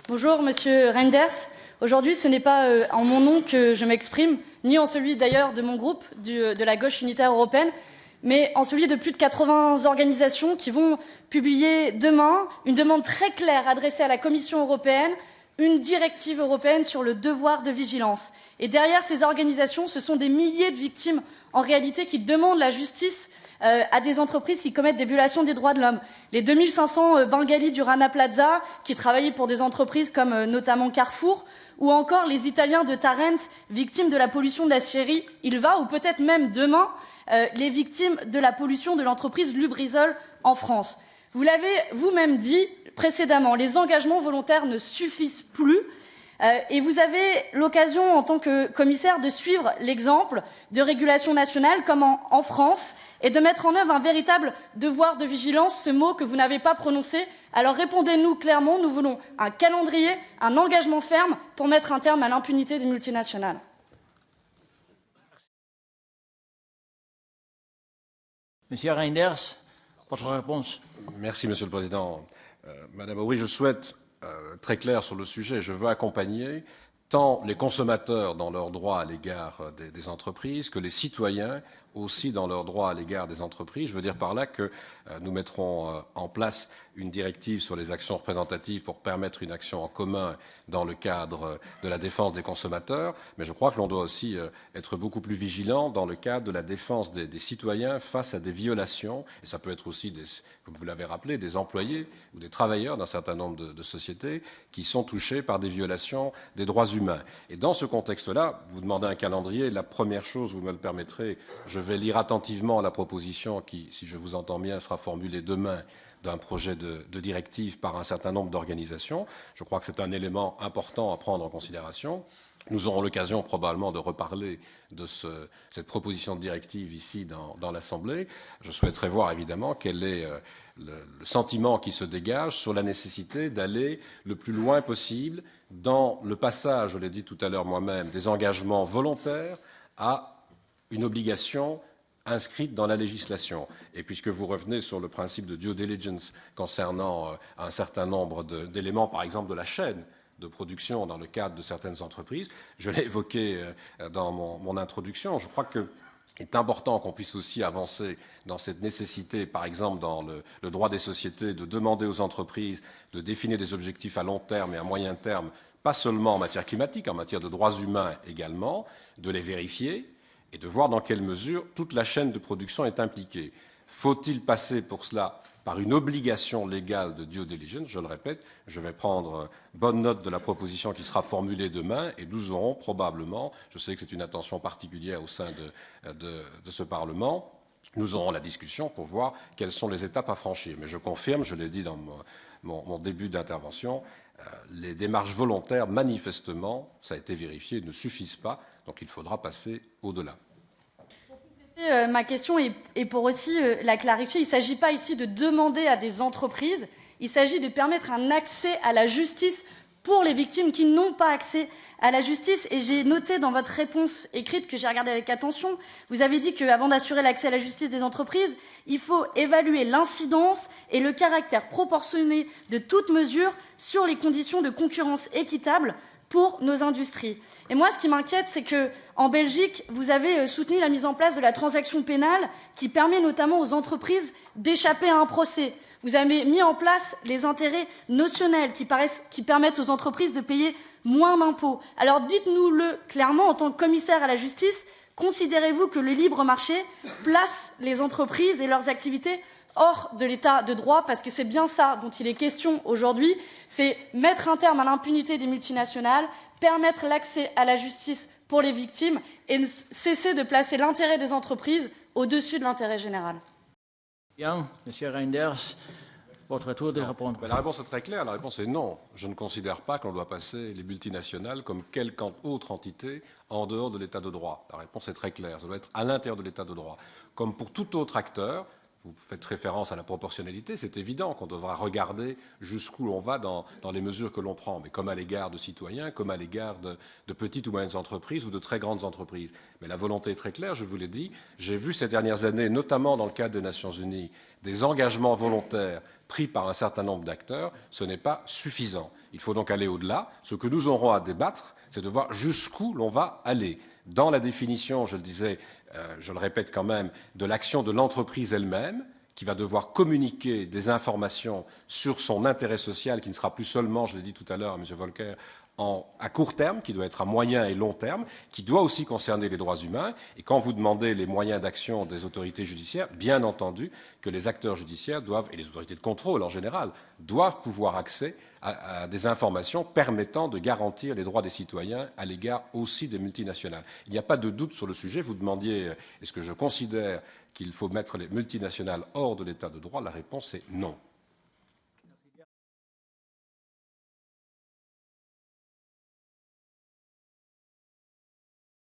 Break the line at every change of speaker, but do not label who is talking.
Bonjour, Monsieur Reinders. Aujourd'hui, ce n'est pas en mon nom que je m'exprime, ni en celui d'ailleurs de mon groupe, de la gauche unitaire européenne, mais en celui de plus de 80 organisations qui vont publier demain une demande très claire adressée à la Commission européenne, une directive européenne sur le devoir de vigilance. Et derrière ces organisations, ce sont des milliers de victimes, en réalité, qui demandent la justice à des entreprises qui commettent des violations des droits de l'homme. Les 2500 Bengalis du Rana Plaza, qui travaillaient pour des entreprises comme notamment Carrefour, ou encore les Italiens de Tarent, victimes de la pollution de la scierie Ilva, ou peut-être même demain, les victimes de la pollution de l'entreprise Lubrizol en France. Vous l'avez vous-même dit précédemment, les engagements volontaires ne suffisent plus. Et vous avez l'occasion, en tant que commissaire, de suivre l'exemple de régulation nationale comme en France et de mettre en œuvre un véritable devoir de vigilance, ce mot que vous n'avez pas prononcé. Alors répondez-nous clairement, nous voulons un calendrier, un engagement ferme pour mettre un terme à l'impunité des multinationales.
Monsieur Reinders, votre réponse.
Merci, Monsieur le Président. Madame Aubry, je souhaite très clair sur le sujet. Je veux accompagner tant les consommateurs dans leurs droits à l'égard des entreprises que les citoyens aussi dans leurs droits à l'égard des entreprises. Je veux dire par là que nous mettrons en place une directive sur les actions représentatives pour permettre une action en commun dans le cadre de la défense des consommateurs, mais je crois que l'on doit aussi être beaucoup plus vigilant dans le cadre de la défense des citoyens face à des violations, et ça peut être aussi, comme vous l'avez rappelé, des employés ou des travailleurs d'un certain nombre de sociétés qui sont touchés par des violations des droits humains. Et dans ce contexte-là, vous demandez un calendrier. La première chose, vous me le permettrez, je vais lire attentivement la proposition qui, si je vous entends bien, sera formulée demain d'un projet de directive par un certain nombre d'organisations. Je crois que c'est un élément important à prendre en considération. Nous aurons l'occasion probablement de reparler de cette proposition de directive ici dans l'Assemblée. Je souhaiterais voir évidemment quel est le sentiment qui se dégage sur la nécessité d'aller le plus loin possible dans le passage, je l'ai dit tout à l'heure moi-même, des engagements volontaires à une obligation inscrite dans la législation. Et puisque vous revenez sur le principe de due diligence concernant un certain nombre d'éléments, par exemple de la chaîne de production dans le cadre de certaines entreprises, je l'ai évoqué dans mon introduction, je crois qu'il est important qu'on puisse aussi avancer dans cette nécessité, par exemple dans le droit des sociétés, de demander aux entreprises de définir des objectifs à long terme et à moyen terme, pas seulement en matière climatique, en matière de droits humains également, de les vérifier et de voir dans quelle mesure toute la chaîne de production est impliquée. Faut-il passer pour cela par une obligation légale de due diligence? Je le répète, je vais prendre bonne note de la proposition qui sera formulée demain et nous aurons probablement, je sais que c'est une attention particulière au sein de ce Parlement, nous aurons la discussion pour voir quelles sont les étapes à franchir. Mais je confirme, je l'ai dit dans mon début d'intervention, les démarches volontaires, manifestement, ça a été vérifié, ne suffisent pas, donc il faudra passer au-delà.
Ma question est pour aussi la clarifier. Il ne s'agit pas ici de demander à des entreprises, il s'agit de permettre un accès à la justice pour les victimes qui n'ont pas accès à la justice. Et j'ai noté dans votre réponse écrite, que j'ai regardée avec attention, vous avez dit qu'avant d'assurer l'accès à la justice des entreprises, il faut évaluer l'incidence et le caractère proportionné de toute mesure sur les conditions de concurrence équitable pour nos industries. Et moi, ce qui m'inquiète, c'est qu'en Belgique, vous avez soutenu la mise en place de la transaction pénale qui permet notamment aux entreprises d'échapper à un procès. Vous avez mis en place les intérêts notionnels qui permettent aux entreprises de payer moins d'impôts. Alors dites-nous-le clairement, en tant que commissaire à la justice, considérez-vous que le libre marché place les entreprises et leurs activités hors de l'état de droit, parce que c'est bien ça dont il est question aujourd'hui, c'est mettre un terme à l'impunité des multinationales, permettre l'accès à la justice pour les victimes et cesser de placer l'intérêt des entreprises au-dessus de l'intérêt général.
Bien, Monsieur Reinders, votre tour de répondre.
La réponse est très claire, la réponse est non. Je ne considère pas qu'on doit passer les multinationales comme quelque autre entité en dehors de l'état de droit. La réponse est très claire, ça doit être à l'intérieur de l'état de droit. Comme pour tout autre acteur, vous faites référence à la proportionnalité, c'est évident qu'on devra regarder jusqu'où on va dans les mesures que l'on prend, mais comme à l'égard de citoyens, comme à l'égard de petites ou moyennes entreprises ou de très grandes entreprises. Mais la volonté est très claire, je vous l'ai dit. J'ai vu ces dernières années, notamment dans le cadre des Nations Unies, des engagements volontaires pris par un certain nombre d'acteurs, ce n'est pas suffisant. Il faut donc aller au-delà. Ce que nous aurons à débattre, c'est de voir jusqu'où l'on va aller. Dans la définition, je le disais, je le répète quand même, de l'action de l'entreprise elle-même, qui va devoir communiquer des informations sur son intérêt social, qui ne sera plus seulement, je l'ai dit tout à l'heure à M. Volcker, à court terme, qui doit être à moyen et long terme, qui doit aussi concerner les droits humains. Et quand vous demandez les moyens d'action des autorités judiciaires, bien entendu que les acteurs judiciaires doivent, et les autorités de contrôle en général, doivent pouvoir accès à des informations permettant de garantir les droits des citoyens à l'égard aussi des multinationales. Il n'y a pas de doute sur le sujet. Vous demandiez, est-ce que je considère qu'il faut mettre les multinationales hors de l'état de droit? La réponse est non.